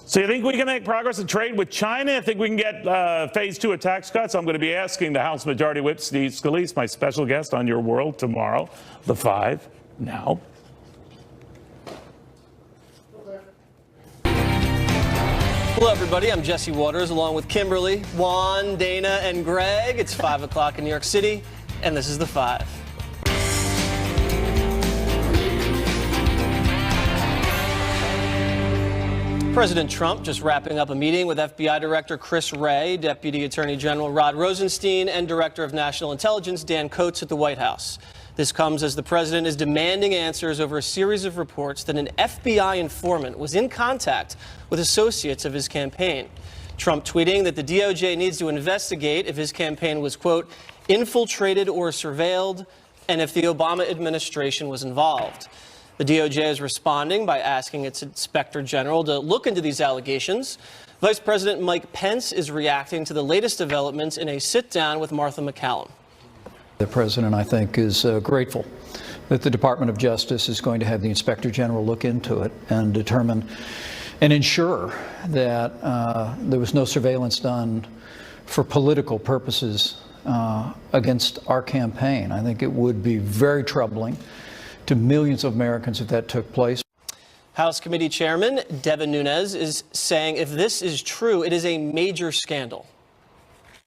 So you think we can make progress in trade with China? I think we can get phase 2 of tax cuts? I'm going to be asking the House Majority Whip Steve Scalise, my special guest on Your World tomorrow, the 5 now. Hello, everybody. I'm Jesse Waters, along with Kimberly, Juan, Dana, and Greg. It's 5 o'clock in New York City, and this is the 5. President Trump just wrapping up a meeting with FBI Director Chris Wray, Deputy Attorney General Rod Rosenstein, and Director of National Intelligence Dan Coats at the White House. This comes as the president is demanding answers over a series of reports that an FBI informant was in contact with associates of his campaign. Trump tweeting that the DOJ needs to investigate if his campaign was, quote, infiltrated or surveilled, and if the Obama administration was involved. The DOJ is responding by asking its inspector general to look into these allegations. Vice President Mike Pence is reacting to the latest developments in a sit-down with Martha MacCallum. The president, I think, is grateful that the Department of Justice is going to have the inspector general look into it and determine and ensure that there was no surveillance done for political purposes against our campaign. I think it would be very troubling to millions of Americans if that took place. House Committee Chairman Devin Nunes is saying if this is true, it is a major scandal.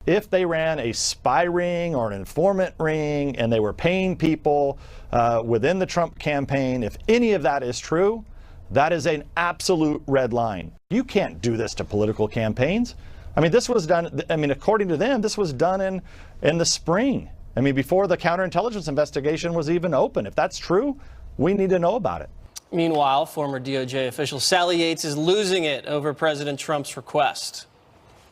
If they ran a spy ring or an informant ring and they were paying people within the Trump campaign, if any of that is true, that is an absolute red line. You can't do this to political campaigns. I mean, this was done, according to them, this was done in the spring. I mean, before the counterintelligence investigation was even open. If that's true, we need to know about it. Meanwhile, former DOJ official Sally Yates is losing it over President Trump's request.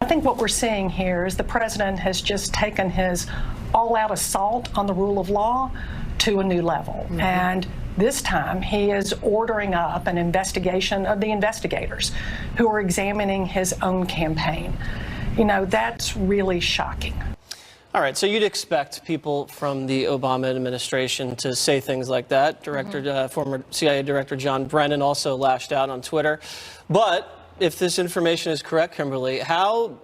I think what we're seeing here is the president has just taken his all-out assault on the rule of law to a new level. Mm-hmm. And this time he is ordering up an investigation of the investigators who are examining his own campaign. You know, that's really shocking. All right, so you'd expect people from the Obama administration to say things like that. Former CIA Director John Brennan also lashed out on Twitter. But if this information is correct, Kimberly, how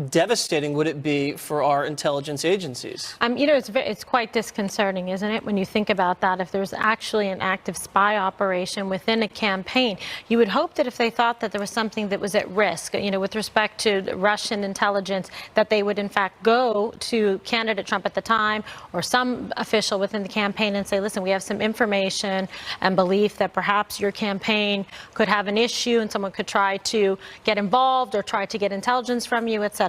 devastating would it be for our intelligence agencies? You know, it's quite disconcerting, isn't it, when you think about that? If there's actually an active spy operation within a campaign, you would hope that if they thought that there was something that was at risk, you know, with respect to Russian intelligence, that they would in fact go to candidate Trump at the time or some official within the campaign and say, listen, we have some information and belief that perhaps your campaign could have an issue and someone could try to get involved or try to get intelligence from you, etc.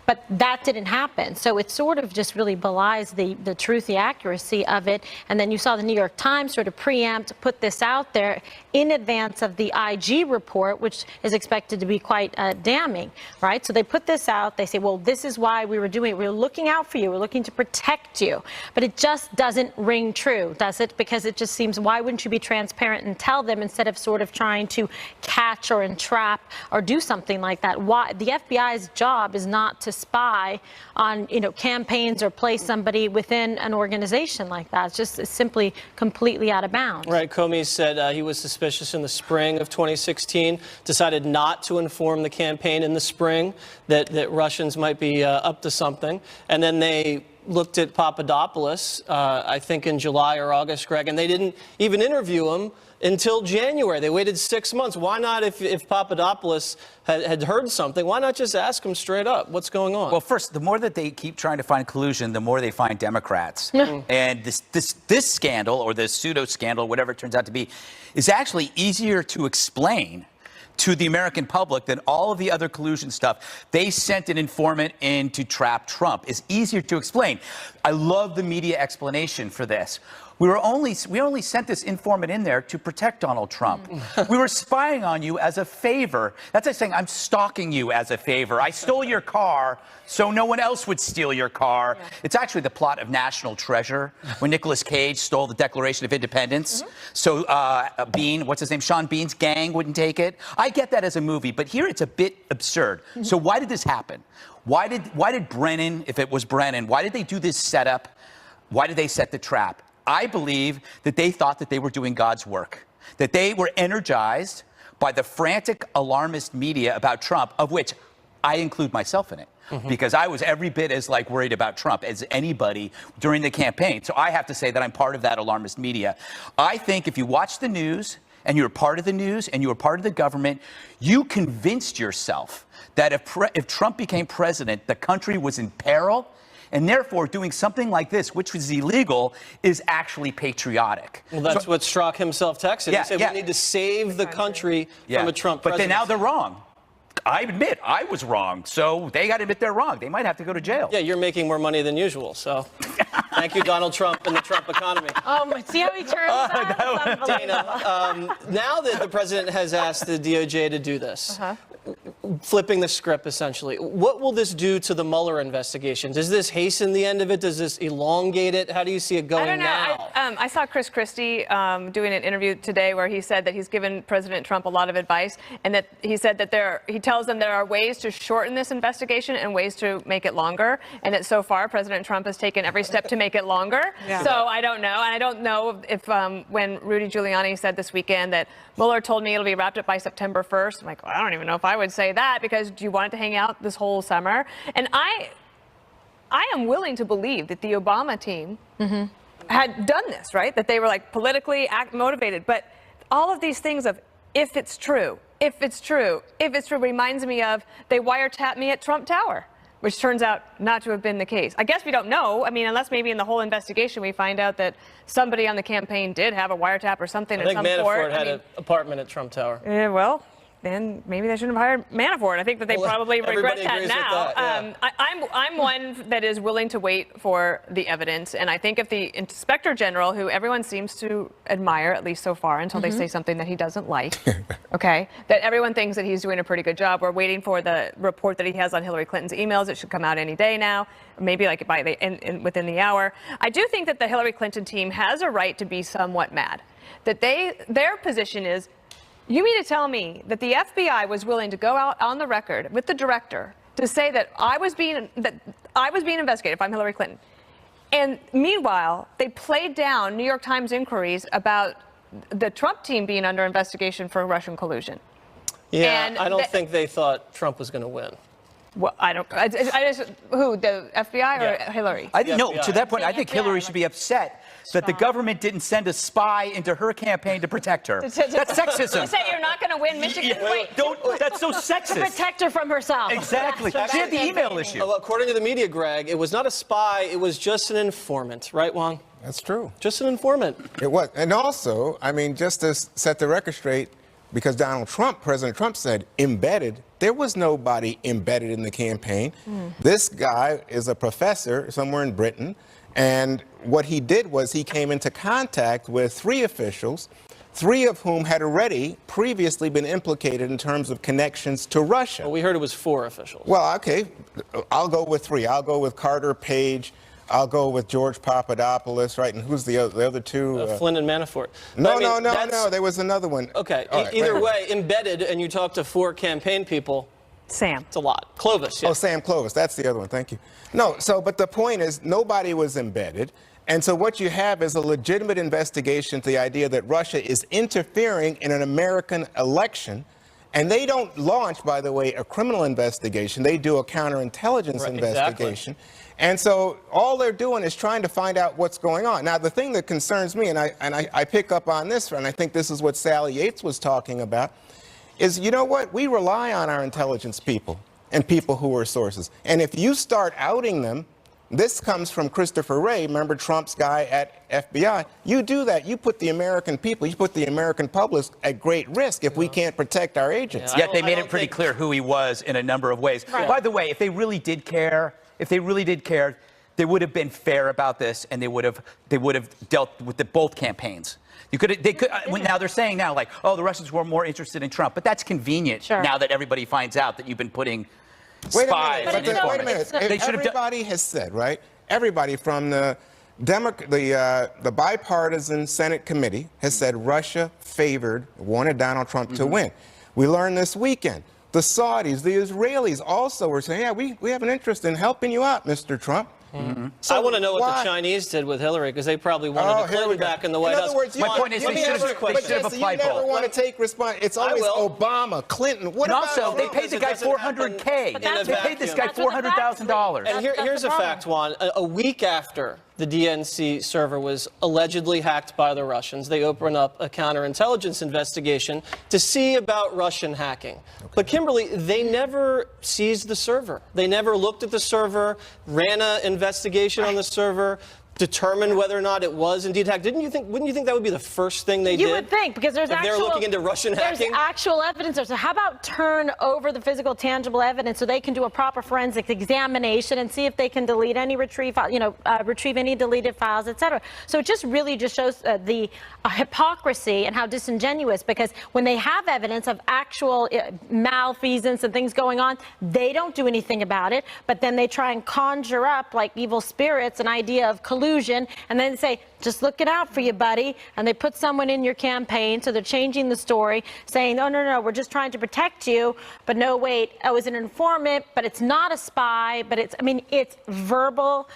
But that didn't happen. So it sort of just really belies the truth, the accuracy of it. And then you saw the New York Times sort of preempt, put this out there in advance of the IG report, which is expected to be quite damning, right? So they put this out. They say, well, this is why we were doing it. We were looking out for you. We're looking to protect you. But it just doesn't ring true, does it? Because it just seems, why wouldn't you be transparent and tell them instead of sort of trying to catch or entrap or do something like that? Why? The FBI's job is not to spy on, you know, campaigns or place somebody within an organization like that. It's just simply completely out of bounds. Right. Comey said he was suspicious in the spring of 2016, decided not to inform the campaign in the spring that Russians might be up to something. And then they looked at Papadopoulos, I think in July or August, Greg, and they didn't even interview him until January. They waited 6 months. Why not, if Papadopoulos had heard something, why not just ask him straight up what's going on? Well, first, the more that they keep trying to find collusion, the more they find Democrats. And this scandal, or this pseudo-scandal, whatever it turns out to be, is actually easier to explain to the American public than all of the other collusion stuff. They sent an informant in to trap Trump. It's easier to explain. I love the media explanation for this. We only sent this informant in there to protect Donald Trump. We were spying on you as a favor. That's like saying, I'm stalking you as a favor. I stole your car so no one else would steal your car. Yeah. It's actually the plot of National Treasure, when Nicolas Cage stole the Declaration of Independence. So Sean Bean's gang wouldn't take it. I get that as a movie, but here it's a bit absurd. So why did this happen? Why did Brennan, if it was Brennan, why did they do this setup? Why did they set the trap? I believe that they thought that they were doing God's work, that they were energized by the frantic alarmist media about Trump, of which I include myself in it. Because I was every bit as worried about Trump as anybody during the campaign. So I have to say that I'm part of that alarmist media. I think if you watch the news and you're part of the news and you were part of the government, you convinced yourself that if Trump became president, the country was in peril. And therefore, doing something like this, which was illegal, is actually patriotic. Well, that's what Strzok himself texted. Yeah, he said yeah. we need to save the country from a Trump But presidency. then now they're wrong. I admit I was wrong, so they got to admit they're wrong. They might have to go to jail. Yeah, you're making more money than usual, so thank you, Donald Trump and the Trump economy. Oh, my, see how he turns that? It's unbelievable. Dana, now that the president has asked the DOJ to do this, flipping the script essentially, what will this do to the Mueller investigation? Does this hasten the end of it? Does this elongate it? How do you see it going I don't know. now? I saw Chris Christie doing an interview today where he said that he's given President Trump a lot of advice, and that he said that he tells them there are ways to shorten this investigation and ways to make it longer, and that so far President Trump has taken every step to make it longer. So I don't know, and I don't know if when Rudy Giuliani said this weekend that Mueller told me it'll be wrapped up by September 1st. I'm like, well, I don't even know if I would say that, because do you want it to hang out this whole summer? And I am willing to believe that the Obama team had done this, right? That they were politically motivated. But all of these things of if it's true, reminds me of they wiretapped me at Trump Tower, which turns out not to have been the case. I guess we don't know. I mean, unless maybe in the whole investigation we find out that somebody on the campaign did have a wiretap or something I at think some Manafort point. had an apartment at Trump Tower. Well, then maybe they shouldn't have hired Manafort. I think that they probably regret everybody that agrees with now. that, yeah. I'm one that is willing to wait for the evidence, and I think if the Inspector General, who everyone seems to admire, at least so far, until they say something that he doesn't like, okay, that everyone thinks that he's doing a pretty good job. We're waiting for the report that he has on Hillary Clinton's emails. It should come out any day now, maybe within the hour. I do think that the Hillary Clinton team has a right to be somewhat mad. That their position is, you mean to tell me that the FBI was willing to go out on the record with the director to say that I was being investigated if I'm Hillary Clinton? And meanwhile, they played down New York Times inquiries about the Trump team being under investigation for Russian collusion. Yeah, And I don't think they thought Trump was going to win. Well, I just who, the FBI or Hillary? No, FBI. to that point, I think FBI, Hillary should be upset that the government didn't send a spy into her campaign to protect her. That's sexism. You say you're not going to win Michigan? Wait. That's so sexist. Protect her from herself. Exactly. That's She had the what email campaigning. issue. According to the media, Greg, it was not a spy, it was just an informant, right, Wong? That's true. Just an informant. It was. And also, I mean, just to set the record straight, because President Trump said embedded, there was nobody embedded in the campaign. This guy is a professor somewhere in Britain, and what he did was he came into contact with 3 officials, 3 of whom had already previously been implicated in terms of connections to Russia. Well, we heard it was 4 officials. Well, okay, I'll go with 3. I'll go with Carter Page. I'll go with George Papadopoulos, right? And who's the other 2? Flynn and Manafort. No, I mean, no. There was another one. Okay, All right, either wait. way, embedded, and you talk to 4 campaign people, Sam. it's a lot. Clovis, yeah. Oh, Sam Clovis. That's the other one. Thank you. No, but the point is nobody was embedded. And so what you have is a legitimate investigation to the idea that Russia is interfering in an American election. And they don't launch, by the way, a criminal investigation. They do a counterintelligence investigation. Exactly. And so all they're doing is trying to find out what's going on. Now, the thing that concerns me, and I pick up on this, and I think this is what Sally Yates was talking about, is, you know what? We rely on our intelligence people and people who are sources. And if you start outing them, this comes from Christopher Wray, remember Trump's guy at FBI. You do that, you put the American people, you put the American public at great risk if we can't protect our agents. Yet they made it pretty clear who he was in a number of ways. Right. By the way, if they really did care, they would have been fair about this, and they would have dealt with both campaigns. Now they're saying now, oh, the Russians were more interested in Trump, but that's convenient now that everybody finds out that you've been putting spies. Wait a minute. They should have Everybody has said, right? Everybody from the bipartisan Senate committee has said Russia wanted Donald Trump to win. We learned this weekend. The Saudis, the Israelis also were saying, yeah, we have an interest in helping you out, Mr. Trump. I want to know what why- the Chinese did with Hillary, because they probably wanted Oh, the here we Clinton go. back in the White In House. other words, My point is, let they me should ask you a have question. applied You never poll. want to take response. It's always will. Obama, Clinton. What And about also, they Trump? paid the guy Because it doesn't $400K. happen in a They paid this guy vacuum. $400,000. And here's a fact, Juan. A week after the DNC server was allegedly hacked by the Russians, they opened up a counterintelligence investigation to see about Russian hacking. But Kimberly, they never seized the server. They never looked at the server, ran an investigation on the server, determined whether or not it was indeed hacked. Wouldn't you think that would be the first thing they did? You would think, because there's if actual, they're looking into Russian hacking? There's actual evidence there. So how about turn over the physical, tangible evidence so they can do a proper forensic examination and see if they can delete any retrieve any deleted files, etc. So it just really just shows the hypocrisy and how disingenuous, because when they have evidence of actual malfeasance and things going on, they don't do anything about it, but then they try and conjure up, like evil spirits, an idea of collusion, and then say, just look it out for you, buddy. And they put someone in your campaign, so they're changing the story, saying, oh, no, we're just trying to protect you. But no, wait, I was an informant, but it's not a spy, but it's verbal,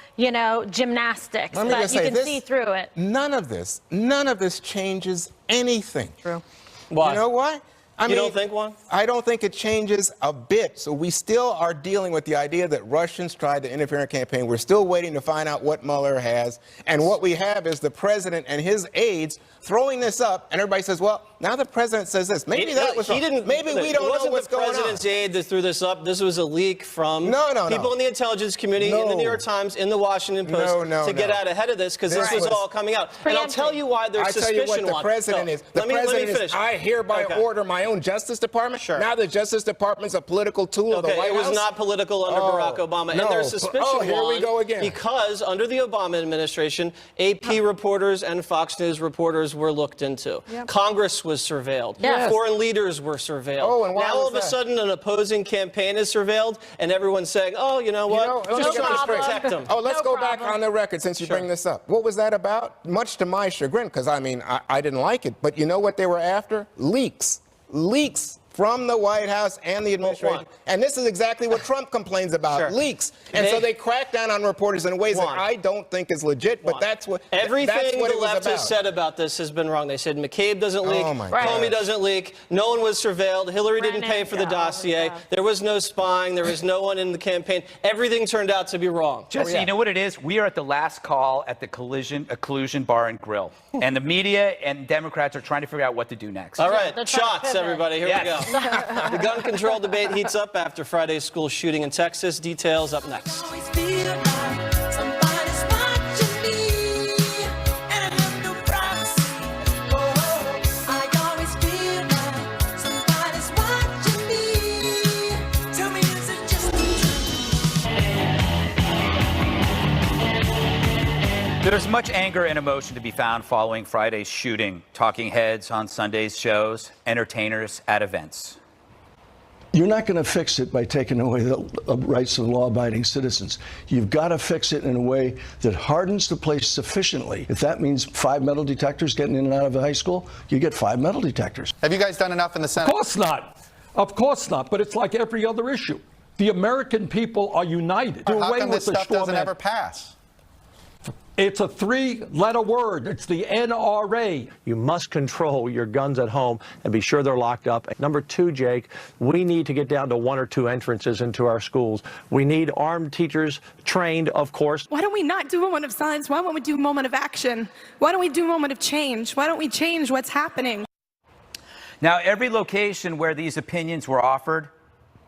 gymnastics. Let me But just you say can this, see through it. None of this changes anything. True. Why? You know why? You don't think, Juan? I don't think it changes a bit. So we still are dealing with the idea that Russians tried to interfere in a campaign. We're still waiting to find out what Mueller has. And what we have is the president and his aides throwing this up. And everybody says, well, now the president says this. Maybe that was wrong. Maybe we don't know what's going on. It wasn't the president's aide that threw this up. This was a leak from No. people in the intelligence community, in the New York Times, in the Washington Post, to get out ahead of this, because this was all coming out. And I'll tell you why there's I suspicion. tell you what the president is. The president is, I hereby order my own Justice Department. Sure. Now the Justice Department's a political tool of the White House. It was not political under Barack Obama. No. And there's suspicion, Oh, here we Juan, go again. because under the Obama administration, AP reporters and Fox News reporters were looked into. Congress was surveilled. Yes. Foreign leaders were surveilled. Oh, and why now was all of a that? sudden an opposing campaign is surveilled, and everyone's saying, oh, you know what? let me Just get trying this to straight. protect them. Oh, let's No go back problem. on the record since you bring this up. What was that about? Much to my chagrin, because I didn't like it. But you know what they were after? Leaks. Leaks from the White House and the administration. Juan. And this is exactly what Trump complains about, Sure. leaks. And so they crack down on reporters in ways Juan. that I don't think is legit, but that's what Everything that's what the it was left about. has said about this has been wrong. They said McCabe doesn't leak, Oh, my Comey gosh. doesn't leak, no one was surveilled, Hillary didn't pay for the dossier, there was no spying, there was no one in the campaign. Everything turned out to be wrong. Jesse, you know what it is? We are at the last call at the collusion bar and grill. And the media and Democrats are trying to figure out what to do next. All right, they're trying to shots, pivot. everybody. Here Yes. we go. The gun control debate heats up after Friday's school shooting in Texas. Details up next. Always feel like somebody's watching me, and I have no privacy. Oh, I always feel like somebody's watching me. Tell me, is it just me? There's much anger and emotion to be found following Friday's shooting. Talking heads on Sunday's shows, entertainers at events. You're not going to fix it by taking away the rights of law-abiding citizens. You've got to fix it in a way that hardens the place sufficiently. If that means 5 metal detectors getting in and out of a high school, you get 5 metal detectors. Have you guys done enough in the Senate? Of course not. Of course not. But it's like every other issue. The American people are united. Do How away come with this the stuff straw doesn't man. ever pass? It's a 3-letter word. It's the NRA. You must control your guns at home and be sure they're locked up. Number 2, Jake, we need to get down to 1 or 2 entrances into our schools. We need armed teachers, trained, of course. Why don't we not do a moment of silence? Why won't we do a moment of action? Why don't we do a moment of change? Why don't we change what's happening? Now, every location where these opinions were offered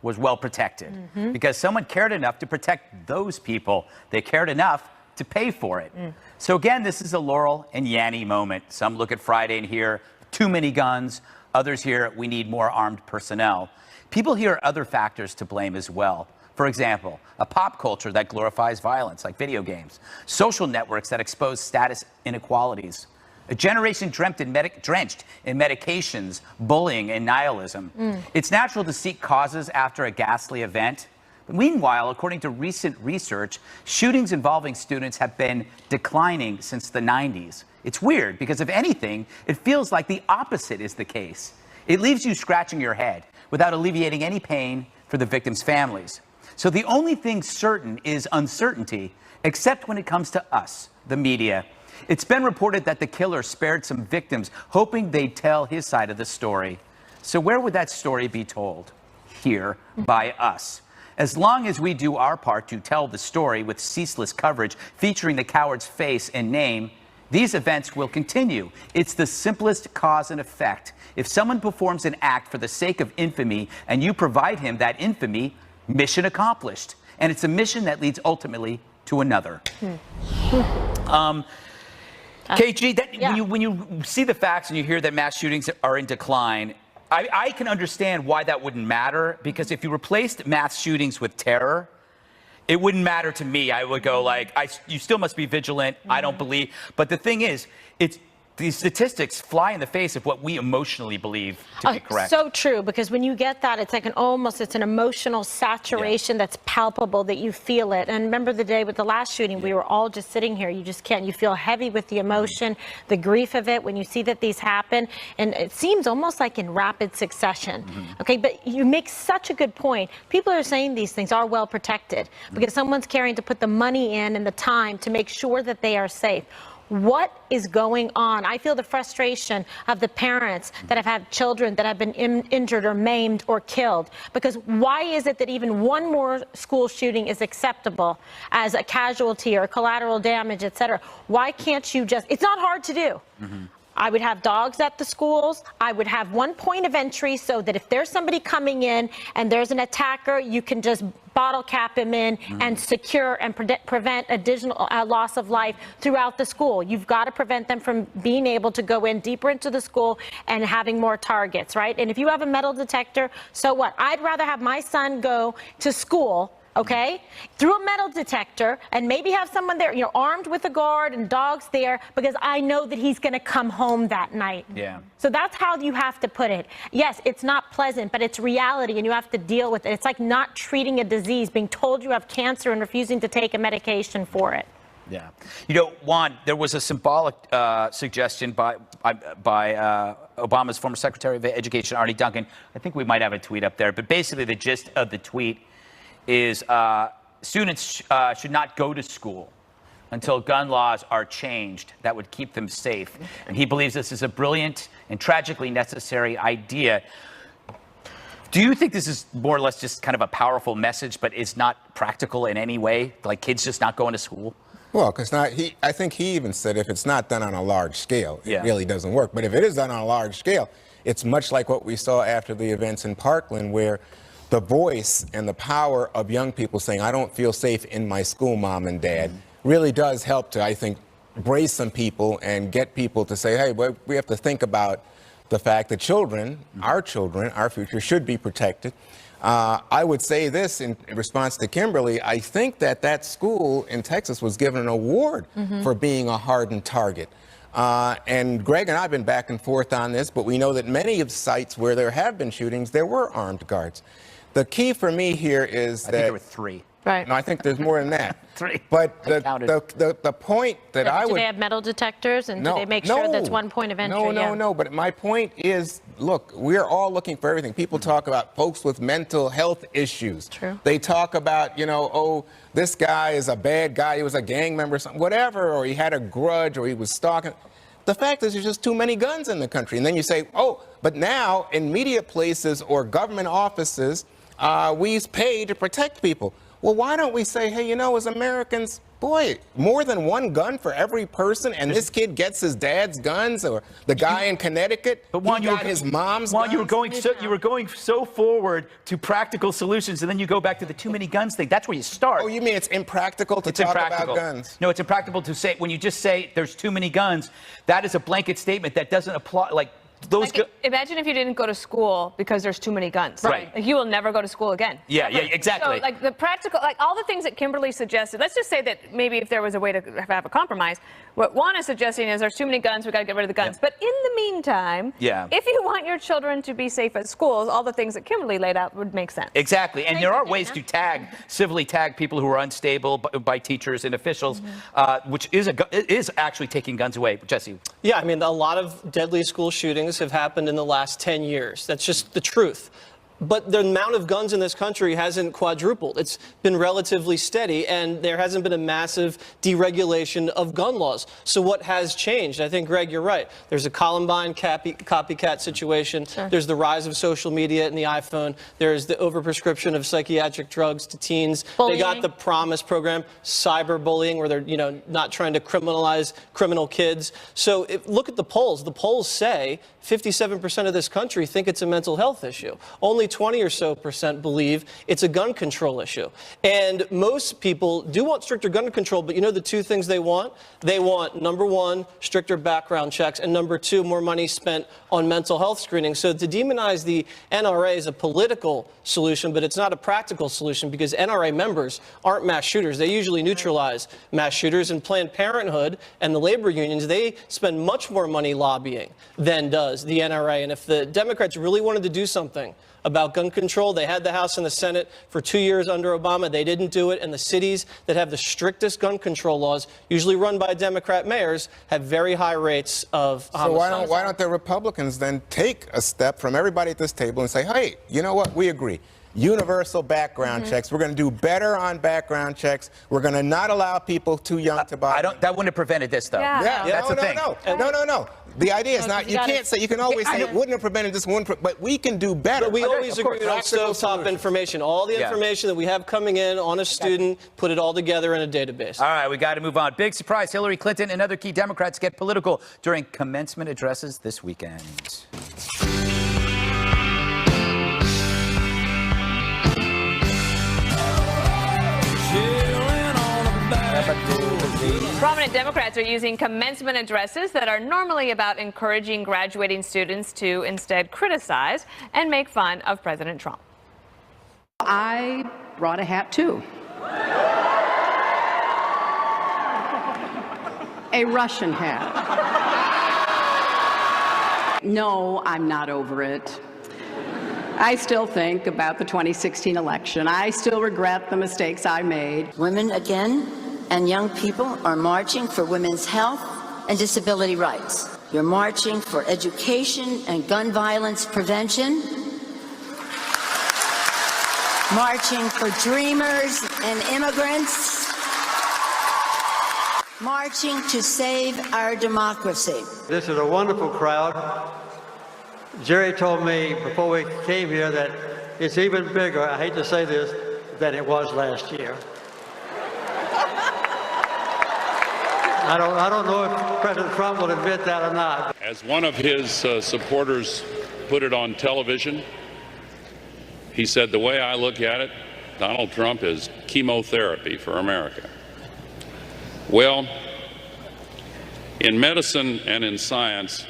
was well protected because someone cared enough to protect those people. They cared enough to pay for it. So again, this is a Laurel and Yanny moment. Some look at Friday and hear too many guns. Others hear we need more armed personnel. People hear other factors to blame as well. For example, a pop culture that glorifies violence, like video games. Social networks that expose status inequalities. A generation drenched in medications, bullying, and nihilism. It's natural to seek causes after a ghastly event. But meanwhile, according to recent research, shootings involving students have been declining since the 90s. It's weird because, if anything, it feels like the opposite is the case. It leaves you scratching your head without alleviating any pain for the victims' families. So the only thing certain is uncertainty, except when it comes to us, the media. It's been reported that the killer spared some victims, hoping they'd tell his side of the story. So where would that story be told? Here, by us. As long as we do our part to tell the story with ceaseless coverage featuring the coward's face and name, these events will continue. It's the simplest cause and effect. If someone performs an act for the sake of infamy and you provide him that infamy, mission accomplished. And it's a mission that leads ultimately to another. KG, when you see the facts and you hear that mass shootings are in decline, I can understand why that wouldn't matter, because if you replaced mass shootings with terror, it wouldn't matter to me. I would go like, you still must be vigilant. I don't believe. But the thing is, these statistics fly in the face of what we emotionally believe to be correct. So true, because when you get that, it's like it's an emotional saturation that's palpable, that you feel it. And remember the day with the last shooting, we were all just sitting here. You just can't. You feel heavy with the emotion, the grief of it when you see that these happen. And it seems almost like in rapid succession. Okay, but you make such a good point. People are saying these things are well protected because someone's caring to put the money in and the time to make sure that they are safe. What is going on? I feel the frustration of the parents that have had children that have been injured or maimed or killed. Because why is it that even one more school shooting is acceptable as a casualty or collateral damage, et cetera? Why can't you just, it's not hard to do. I would have dogs at the schools. I would have one point of entry so that if there's somebody coming in and there's an attacker, you can just bottle cap him in and secure and prevent additional loss of life throughout the school. You've got to prevent them from being able to go in deeper into the school and having more targets, right? And if you have a metal detector, so what? I'd rather have my son go to school, okay, through a metal detector and maybe have someone there, armed with a guard and dogs there, because I know that he's going to come home that night. Yeah. So that's how you have to put it. Yes, it's not pleasant, but it's reality and you have to deal with it. It's like not treating a disease, being told you have cancer and refusing to take a medication for it. Yeah. Juan, there was a symbolic suggestion by Obama's former Secretary of Education, Arne Duncan. I think we might have a tweet up there, but basically the gist of the tweet is students should not go to school until gun laws are changed that would keep them safe. And he believes this is a brilliant and tragically necessary idea. Do you think this is more or less just kind of a powerful message, but is not practical in any way? Like kids just not going to school? Well, because I think he even said if it's not done on a large scale, it really doesn't work. But if it is done on a large scale, it's much like what we saw after the events in Parkland, where the voice and the power of young people saying, I don't feel safe in my school, mom and dad, really does help to, I think, brace some people and get people to say, hey, we have to think about the fact that children, our future, should be protected. I would say this in response to Kimberly. I think that school in Texas was given an award for being a hardened target. And Greg and I have been back and forth on this, but we know that many of the sites where there have been shootings, there were armed guards. The key for me here is that... I think there were 3. Right. No, I think there's more than that. 3. But the point that I would... Do they have metal detectors and do they make sure that's one point of entry? No. But my point is, look, we're all looking for everything. People talk about folks with mental health issues. True. They talk about, oh, this guy is a bad guy. He was a gang member or something, whatever, or he had a grudge or he was stalking. The fact is there's just too many guns in the country. And then you say, oh, but now in media places or government offices, we pay to protect people. Well, why don't we say, hey, as Americans, boy, more than one gun for every person, and this kid gets his dad's guns, or the guy in Connecticut, but Juan, got his mom's guns. You were going so forward to practical solutions, and then you go back to the too many guns thing. That's where you start. Oh, you mean it's impractical to talk about guns? No, it's impractical to say, when you just say there's too many guns, that is a blanket statement that doesn't apply, imagine if you didn't go to school because there's too many guns. Right. Like you will never go to school again. Yeah, exactly. So the practical, all the things that Kimberly suggested, let's just say that maybe if there was a way to have a compromise, what Juan is suggesting is there's too many guns, we got to get rid of the guns. Yeah. But in the meantime, if you want your children to be safe at schools, all the things that Kimberly laid out would make sense. Exactly. And there are ways to civilly tag people who are unstable by teachers and officials, which is actually taking guns away. Jesse. Yeah, I mean, a lot of deadly school shootings have happened in the last 10 years. That's just the truth. but the amount of guns in this country hasn't quadrupled. It's been relatively steady, and there hasn't been a massive deregulation of gun laws. So what has changed? I think, Greg, you're right. There's a Columbine copycat situation. Sure. There's the rise of social media and the iPhone. There's the overprescription of psychiatric drugs to teens. Bullying. They got the Promise program, cyberbullying, where they're not trying to criminalize criminal kids. So look at the polls. The polls say 57% of this country think it's a mental health issue. Only 20 or so percent believe it's a gun control issue. And most people do want stricter gun control, but you know the two things they want? They want, number one, stricter background checks, and number two, more money spent on mental health screening. So to demonize the NRA is a political solution, but it's not a practical solution because NRA members aren't mass shooters. They usually neutralize mass shooters. And Planned Parenthood and the labor unions, they spend much more money lobbying than does the NRA. And if the Democrats really wanted to do something about gun control, they had the House and the Senate for 2 years under Obama. They didn't do it. And the cities that have the strictest gun control laws, usually run by Democrat mayors, have very high rates of homicide. So why don't the Republicans then take a step from everybody at this table and say, hey, you know what, we agree. Universal background checks. We're going to do better on background checks. We're going to not allow people too young to buy. That wouldn't have prevented this, though. Yeah. That's the thing. No. The idea is not, you can't say, you can always say it wouldn't have prevented this one, but we can do better. But we always agree on stovetop information. All the information that we have coming in on a student, put it all together in a database. All right, we got to move on. Big surprise, Hillary Clinton and other key Democrats get political during commencement addresses this weekend. Prominent Democrats are using commencement addresses that are normally about encouraging graduating students to instead criticize and make fun of President Trump. I brought a hat, too. A Russian hat. No, I'm not over it. I still think about the 2016 election. I still regret the mistakes I made. Women again and young people are marching for women's health and disability rights. You're marching for education and gun violence prevention. Marching for dreamers and immigrants. Marching to save our democracy. This is a wonderful crowd. Jerry told me before we came here that it's even bigger, I hate to say this, than it was last year. I don't know if President Trump will admit that or not. As one of his supporters put it on television, he said, the way I look at it, Donald Trump is chemotherapy for America. Well, in medicine and in science,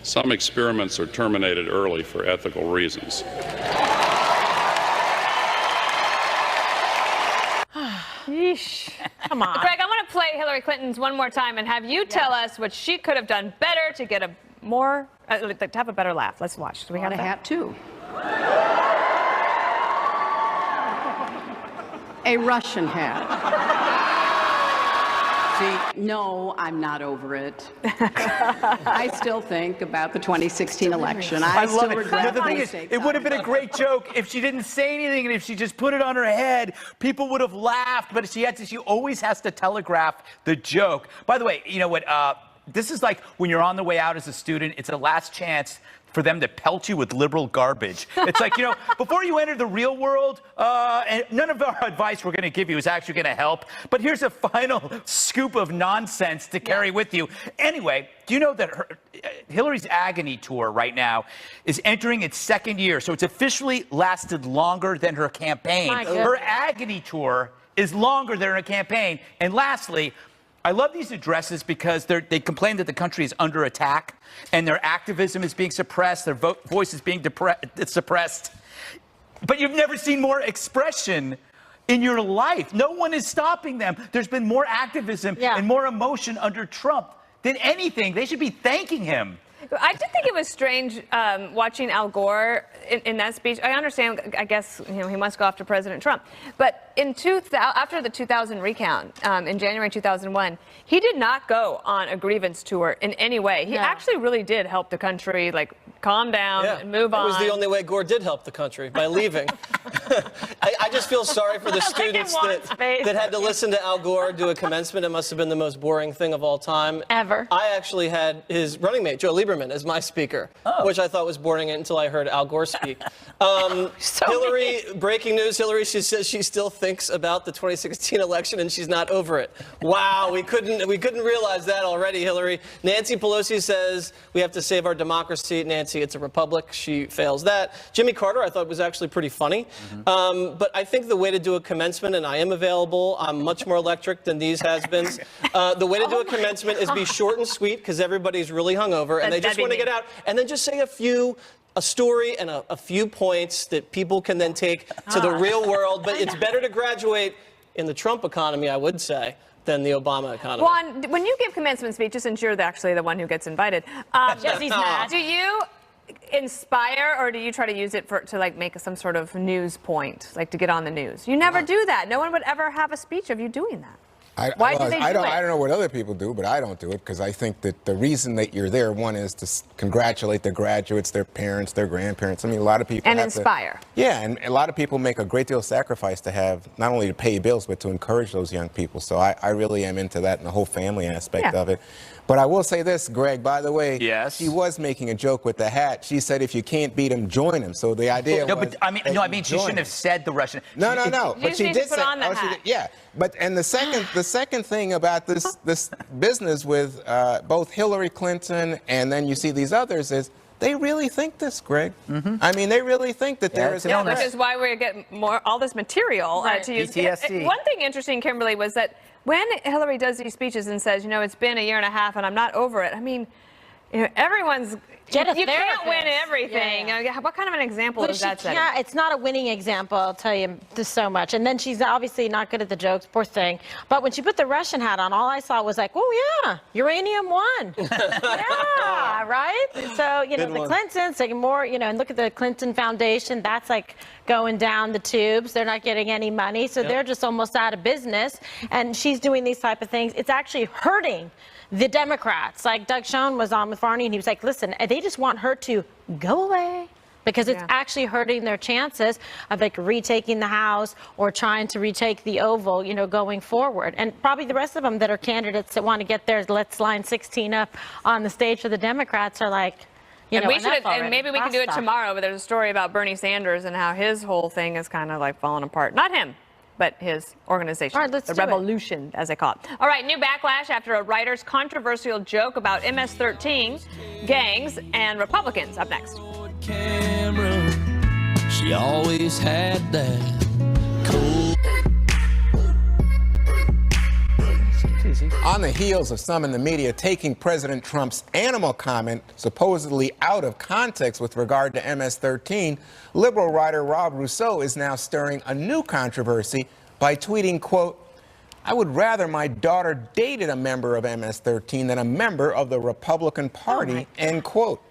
some experiments are terminated early for ethical reasons. Yeesh. Come on. Greg, I want to play Hillary Clinton's one more time and have you tell us what she could have done better to get a more, to have a better laugh. Let's watch. Do we have a that? hat, too. A Russian hat. See, no, I'm not over it. I still think about the 2016 election. I love still it. regret The thing is, mistakes it would have been a great joke if she didn't say anything and if she just put it on her head. People would have laughed, but she always has to telegraph the joke. By the way, you know what? This is like when you're on the way out as a student. It's a last chance for them to pelt you with liberal garbage. It's like, before you enter the real world, and none of our advice we're going to give you is actually going to help, but here's a final scoop of nonsense to carry with you. Anyway, do you know that Hillary's agony tour right now is entering its second year, so it's officially lasted longer than her campaign. Her agony tour is longer than her campaign. And lastly, I love these addresses because they complain that the country is under attack and their activism is being suppressed, their voice is being suppressed. But you've never seen more expression in your life. No one is stopping them. There's been more activism and more emotion under Trump than anything. They should be thanking him. I did think it was strange watching Al Gore in that speech. I understand, I guess, he must go after President Trump. But after the 2000 recount, in January 2001, he did not go on a grievance tour in any way. He actually really did help the country, calm down and move on. It was the only way Gore did help the country, by leaving. I just feel sorry for the students that had to listen to Al Gore do a commencement. It must have been the most boring thing of all time. Ever. I actually had his running mate, Joe Lieberman, as my speaker, which I thought was boring until I heard Al Gore speak. Hillary, breaking news, Hillary, she says she still thinks about the 2016 election and she's not over it. Wow, we couldn't realize that already, Hillary. Nancy Pelosi says we have to save our democracy. Nancy, it's a republic. She fails that. Jimmy Carter, I thought was actually pretty funny. But I think the way to do a commencement, and I am available, I'm much more electric than these has-beens. The way to do a commencement is be short and sweet because everybody's really hungover and they just want to get out. And then just say a story and a few points that people can then take to the real world. But it's better to graduate in the Trump economy, I would say, than the Obama economy. Juan, when you give commencement speeches, since you're actually the one who gets invited, Jesse's mad. do you inspire or do you try to use it to like make some sort of news point, like to get on the news? You never do that. No one would ever have a speech of you doing that. Why do they do it? I don't know what other people do, but I don't do it because I think that the reason that you're there, one is to congratulate the graduates, their parents, their grandparents. I mean, a lot of people and have inspire. And a lot of people make a great deal of sacrifice to have not only to pay bills but to encourage those young people. So I really am into that and the whole family aspect of it. But I will say this, Greg, by the way, she was making a joke with the hat. She said, if you can't beat him, join him. So the idea was... I mean, she shouldn't have said the Russian... No. But she did say... But and the second thing about this business with both Hillary Clinton and then you see these others is they really think this, Greg. I mean, they really think that there is... Which is why we're getting all this material to use. PTSD. One thing interesting, Kimberly, was that when Hillary does these speeches and says, it's been a year and a half and I'm not over it, I mean, everyone's... You can't win everything. What kind of an example is that setting? Yeah, it's not a winning example, I'll tell you this so much. And then she's obviously not good at the jokes, poor thing. But when she put the Russian hat on, all I saw was like, oh yeah, uranium won. Yeah, right? So, the Clintons, like more, and look at the Clinton Foundation, that's like going down the tubes. They're not getting any money, so they're just almost out of business. And she's doing these type of things. It's actually hurting the Democrats. Like Doug Schoen was on with Varney and he was like, listen, they just want her to go away because it's actually hurting their chances of like retaking the House or trying to retake the Oval, going forward. And probably the rest of them that are candidates that want to get their Let's Line 16 up on the stage for the Democrats are like, and maybe we can do it tomorrow, but there's a story about Bernie Sanders and how his whole thing is kind of like falling apart. Not him, but his organization, the revolution, as they call it. All right, new backlash after a writer's controversial joke about MS-13 gangs and Republicans. Up next. She always had that cool. On the heels of some in the media taking President Trump's animal comment supposedly out of context with regard to MS-13, liberal writer Rob Rousseau is now stirring a new controversy by tweeting, quote, I would rather my daughter dated a member of MS-13 than a member of the Republican Party, end quote.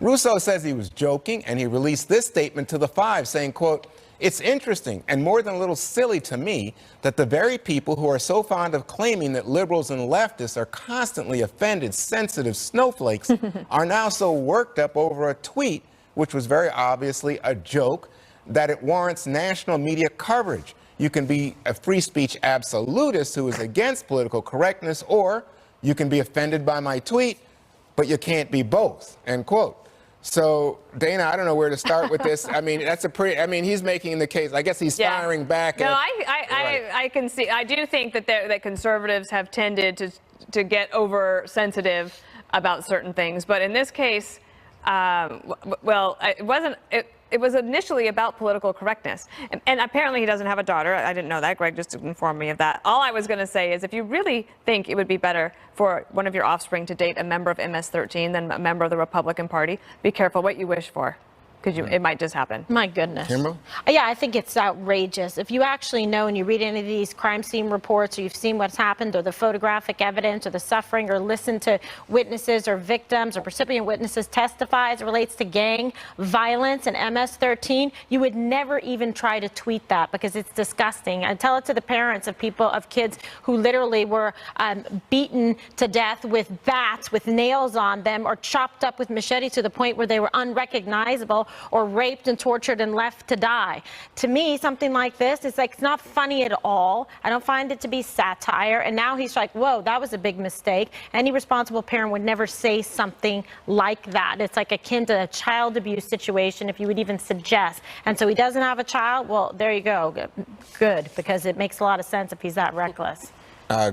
Rousseau says he was joking, and he released this statement to The Five, saying, quote, it's interesting and more than a little silly to me that the very people who are so fond of claiming that liberals and leftists are constantly offended, sensitive snowflakes are now so worked up over a tweet, which was very obviously a joke, that it warrants national media coverage. You can be a free speech absolutist who is against political correctness, or you can be offended by my tweet, but you can't be both, end quote. So, Dana, I don't know where to start with this. I mean, he's making the case. I guess he's firing back. No, I can see. I do think that conservatives have tended to get oversensitive about certain things. But in this case, it wasn't. It was initially about political correctness. And apparently he doesn't have a daughter. I didn't know that. Greg just informed me of that. All I was going to say is if you really think it would be better for one of your offspring to date a member of MS-13 than a member of the Republican Party, be careful what you wish for. It might just happen. My goodness. Kimberly? Yeah, I think it's outrageous. If you actually know and you read any of these crime scene reports, or you've seen what's happened, or the photographic evidence, or the suffering, or listen to witnesses or victims or recipient witnesses testify as it relates to gang violence and MS-13, you would never even try to tweet that because it's disgusting. And tell it to the parents of kids who literally were beaten to death with bats with nails on them, or chopped up with machetes to the point where they were unrecognizable, or raped and tortured and left to die. To me, something like this, it's not funny at all. I don't find it to be satire. And now he's like, whoa, that was a big mistake. Any responsible parent would never say something like that. It's like akin to a child abuse situation, if you would even suggest. And so he doesn't have a child? Well, there you go. Good, because it makes a lot of sense if he's that reckless.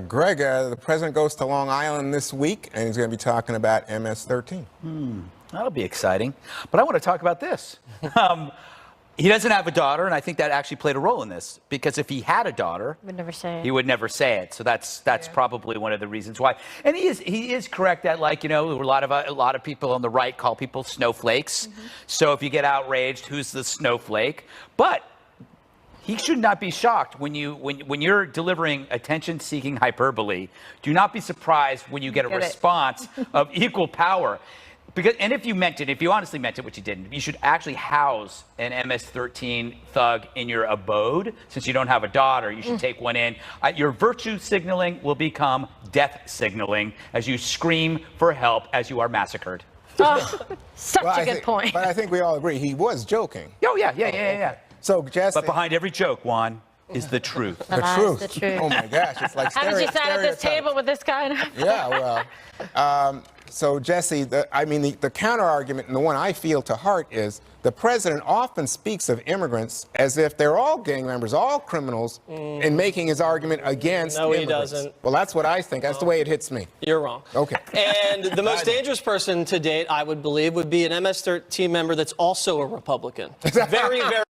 Greg, the president goes to Long Island this week, and he's going to be talking about MS-13. That'll be exciting. But I want to talk about this. He doesn't have a daughter, and I think that actually played a role in this, because if he had a daughter, Would never say it. he would never say it. So that's probably one of the reasons why. And he is correct that, like, a lot of people on the right call people snowflakes. So if you get outraged, who's the snowflake? But he should not be shocked when you're delivering attention-seeking hyperbole. Do not be surprised when you get a response of equal power. And if you honestly meant it, which you didn't, you should actually house an MS-13 thug in your abode. Since you don't have a daughter, you should take one in. Your virtue signaling will become death signaling as you scream for help as you are massacred. Such a good point. But I think we all agree he was joking. Oh, yeah. So, Jesse. But behind every joke, Juan, is the truth. The truth. Oh, my gosh. It's like How did you sit at this table with this guy? Yeah, well. So, Jesse, the counter-argument, and the one I feel to heart, is the president often speaks of immigrants as if they're all gang members, all criminals, in making his argument against immigrants. No, he doesn't. Well, that's what I think. That's the way it hits me. You're wrong. Okay. And the most dangerous person to date, I would believe, would be an MS-13 member that's also a Republican. Very, very.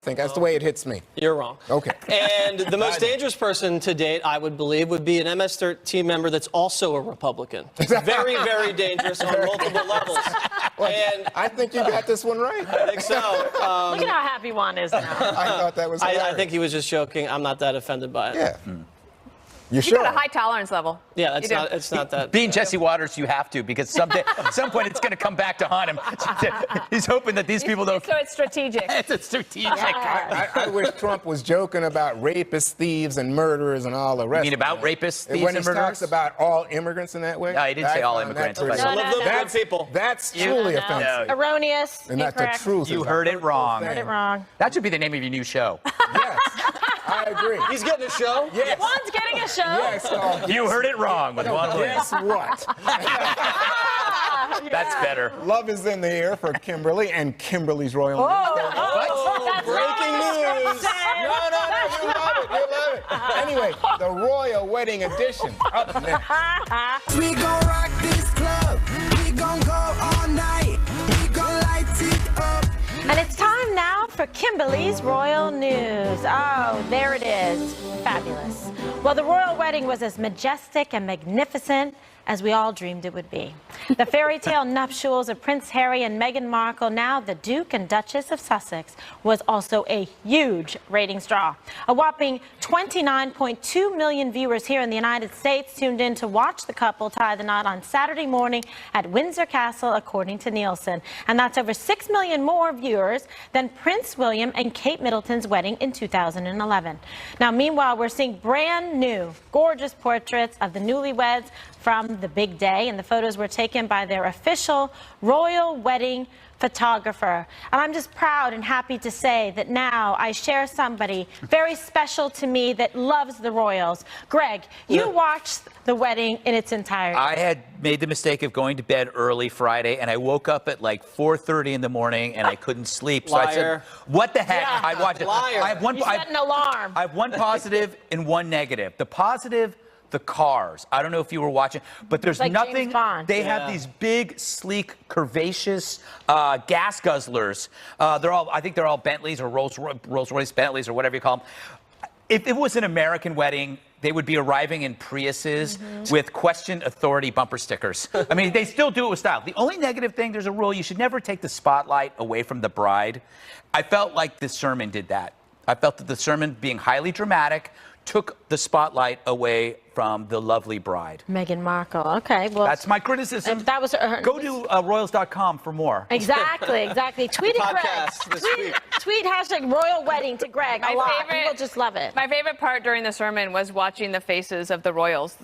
I think that's the way it hits me. You're wrong. Okay. And the most dangerous person to date, I would believe, would be an MS-13 member that's also a Republican. Very, very dangerous on multiple levels. And I think you got this one right. I think so. Look at how happy Juan is now. I thought that was I think he was just joking. I'm not that offended by it. Yeah. You got a high tolerance level. Yeah, You do. it's not that. Being Jesse Waters, you have to, because at some point it's going to come back to haunt him. He's hoping that these people don't. So it's strategic. It's strategic. I wish Trump was joking about rapists, thieves, and murderers and all the rest. You mean about rapists, thieves, when and he murderers? talks about all immigrants in that way? No, he didn't say all immigrants. But Some of them good people. That's truly offensive. Erroneous. And that's the Incorrect. truth. You heard it wrong. Heard it wrong. That should be the name of your new show. Yes, I agree. He's getting a show? Yes. Juan's getting a show. Yes. You heard it wrong with Juan Williams. Guess what? That's better. Love is in the air for Kimberly and Kimberly's Royal News. That's breaking news. No, you love it. You love it. Anyway, the Royal Wedding Edition up next. We gon' rock this club. We gon' go all night. We gon' light it up. And it's time now for Kimberly's Royal News. Oh, there it is. Fabulous. Well, the royal wedding was as majestic and magnificent as we all dreamed it would be. The fairy tale nuptials of Prince Harry and Meghan Markle, now the Duke and Duchess of Sussex, was also a huge ratings draw. A whopping 29.2 million viewers here in the United States tuned in to watch the couple tie the knot on Saturday morning at Windsor Castle, according to Nielsen. And that's over 6 million more viewers than Prince William and Kate Middleton's wedding in 2011. Now, meanwhile, we're seeing brand new, gorgeous portraits of the newlyweds from the big day, and the photos were taken by their official royal wedding photographer. And I'm just proud and happy to say that now I share somebody very special to me that loves the royals. Greg, you watched the wedding in its entirety. I had made the mistake of going to bed early Friday, and I woke up at like 4:30 in the morning, and I couldn't sleep. So I said, "What the heck?" Yeah, I watched it. liar. I have one. You set an alarm. I have one positive and one negative. The positive. The cars. I don't know if you were watching, but there's like nothing. James Bond. They have these big, sleek, curvaceous gas guzzlers. I think they're all Bentleys or Rolls-Royce Bentleys or whatever you call them. If it was an American wedding, they would be arriving in Priuses with question authority bumper stickers. I mean, they still do it with style. The only negative thing, there's a rule, you should never take the spotlight away from the bride. I felt like the sermon did that. I felt that the sermon, being highly dramatic, took the spotlight away from the lovely bride. Meghan Markle. Okay, well, That's my criticism. that was her. Go to royals.com for more. Exactly. Tweet at Podcast this Greg. week. Tweet hashtag royal wedding to Greg. My a lot. favorite- People just love it. My favorite part during the sermon was watching the faces of the royals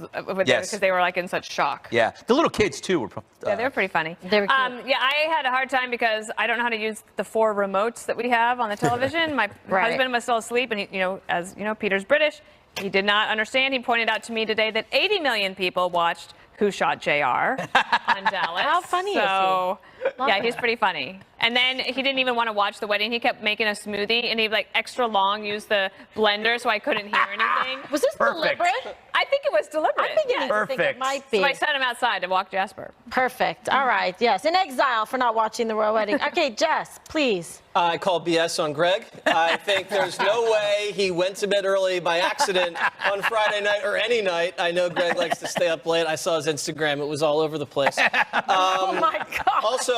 Yes. because they were like in such shock. Yeah, the little kids too were. Yeah, they were pretty funny. They were cute. Yeah, I had a hard time because I don't know how to use the 4 remotes that we have on the television. My Right. husband was still asleep, and he, as you know, Peter's British. He did not understand. He pointed out to me today that 80 million people watched Who Shot JR on Dallas. How funny is he? So, Love yeah, he's it. pretty funny. And then he didn't even want to watch the wedding. He kept making a smoothie, and he like extra long used the blender, so I couldn't hear anything. Was this deliberate? I think it was deliberate. I'm beginning yes. to think it might be. So I sent him outside to walk Jasper. Perfect. All right. Yes. In exile for not watching the royal wedding. Okay, Jess, please. I call BS on Greg. I think there's no way he went to bed early by accident on Friday night or any night. I know Greg likes to stay up late. I saw his Instagram. It was all over the place. Oh, my God. Also,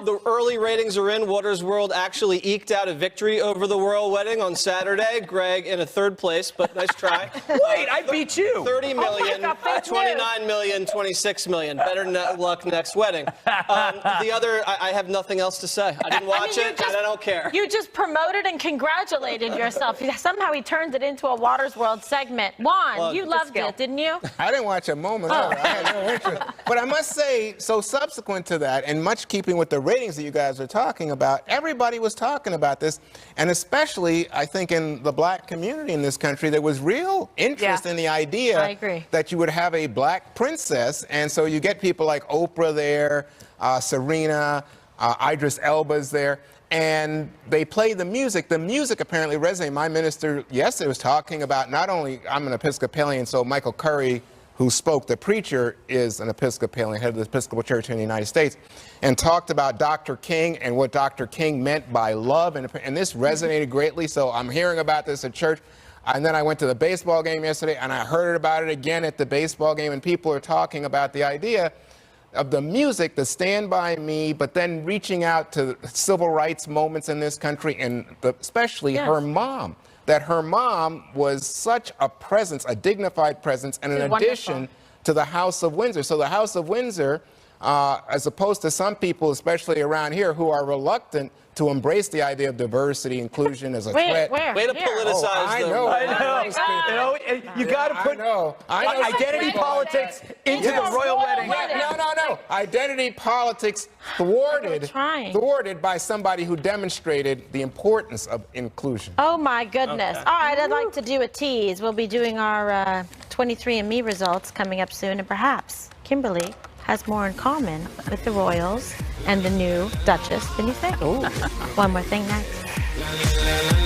the early ratings are in. Waters World actually eked out a victory over the royal wedding on Saturday. Greg in a 3rd place, but nice try. Wait, I beat you. 30 million, God, fake 29 million, 26 million. Better luck next wedding. The other, I have nothing else to say. I didn't watch it, and I don't care. You just promoted and congratulated yourself. Somehow he turned it into a Waters World segment. Juan, Well, you loved it, didn't you? I didn't watch a moment of it. I had no interest. But I must say, so subsequent to that, and much keeping with the ratings that you guys are talking about, everybody was talking about this, and especially, I think, in the black community in this country, there was real interest in the idea I agree. that you would have a black princess, and so you get people like Oprah there, Serena, Idris Elba's there, and they play the music. The music apparently resonated. My minister yesterday was talking about not only, I'm an Episcopalian, so Michael Curry, who spoke, the preacher, is an Episcopalian, head of the Episcopal Church in the United States, and talked about Dr. King and what Dr. King meant by love, and this resonated greatly, so I'm hearing about this at church. And then I went to the baseball game yesterday, and I heard about it again at the baseball game, and people are talking about the idea of the music, the Stand By Me, but then reaching out to civil rights moments in this country, and especially her mom. That her mom was such a presence, a dignified presence, and an addition to the House of Windsor. So the House of Windsor, as opposed to some people, especially around here, who are reluctant to embrace the idea of diversity, inclusion as a threat. Way to politicize I the know. You got to put I know identity politics into Yes. the royal wedding. No. Identity politics thwarted by somebody who demonstrated the importance of inclusion. Oh, my goodness. All right, I'd like to do a tease. We'll be doing our 23andMe results coming up soon, and perhaps Kimberly has more in common with the royals and the new Duchess than you think. One more thing next.